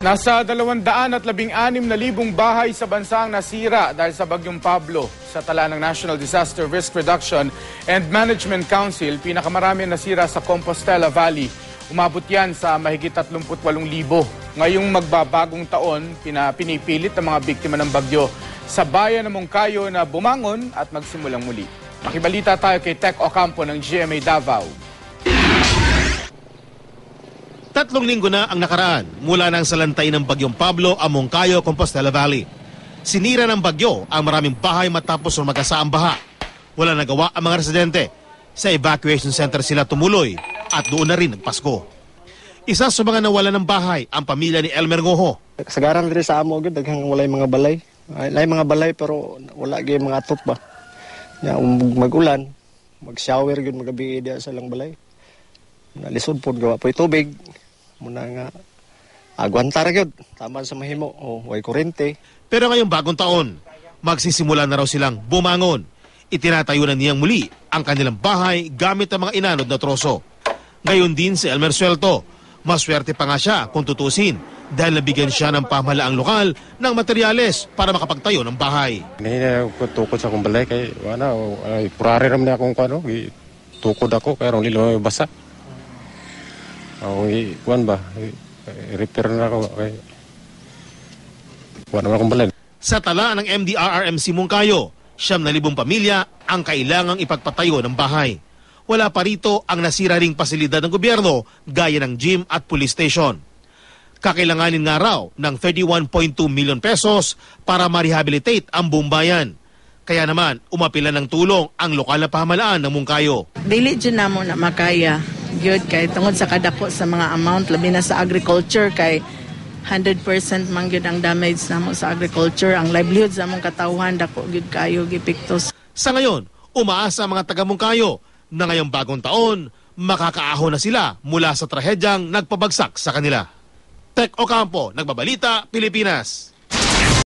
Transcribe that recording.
Nasa 216,000 bahay sa bansa ang nasira dahil sa Bagyong Pablo. Sa tala ng National Disaster Risk Reduction and Management Council, pinakamarami nasira sa Compostela Valley. Umabot yan sa mahigit 38,000. Ngayong magbabagong taon, pinipilit ang mga biktima ng bagyo sa bayan ng Moncayo na bumangon at magsimulang muli. Makibalita tayo kay Tech Ocampo ng GMA Davao. 3 linggo na ang nakaraan mula nang salantay ng Bagyong Pablo ang Moncayo, Compostela Valley. Sinira ng bagyo ang maraming bahay matapos magkasa ang baha. Wala nagawa ang mga residente. Sa evacuation center sila tumuloy at doon na rin nagpasko. Isa sa mga nawala ng bahay ang pamilya ni Elmer Ngoho. Kasagaran rin sa amo, daghang walay mga balay. Walay mga balay pero wala gyud mga atop ba. Ya, mag-ulan, mag-shower gyud magabi diya sa lang balay. Nalisod po gawa po tubig. Muna nga agwantar gyud tama sa mahimo o way kurente. Pero ngayong bagong taon, magsisimula na raw silang bumangon. Itinatayo na niyang muli ang kanilang bahay gamit ang mga inanod na troso. Ngayon din si Elmer Suelto, maswerte pa nga siya kung tutusin dahil nabigyan siya ng pamahalaang lokal ng materyales para makapagtayo ng bahay. Hindi ko tukod sa akong balay kay wala purari ram na akong kano, tukod ako pero nilo basa. Kuan ba? Repair na ako kay kuan naman akong balay. Sa tala ng MDRRMC Moncayo, 9,000 pamilya ang kailangang ipagpatayo ng bahay. Wala pa rito ang nasira ring pasilidad ng gobyerno gaya ng gym at police station. Kakailanganin nga raw ng 31.2 million pesos para ma-rehabilitate ang buong bayan. Kaya naman, umapila ng tulong ang lokal na pamahalaan ng Moncayo. Dili dyan na mo na makaya. Yun, kay tungod sa kadako sa mga amount, labi na sa agriculture, kay 100% man yun ang damage na mo sa agriculture. Ang livelihood sa mong katauhan, dako yun kayo, gipiktos. Sa ngayon, umaasa ang mga taga Moncayo na ngayong bagong taon, makakaahon na sila mula sa trahedyang nagpabagsak sa kanila. Tech Ocampo, Nagbabalita, Pilipinas.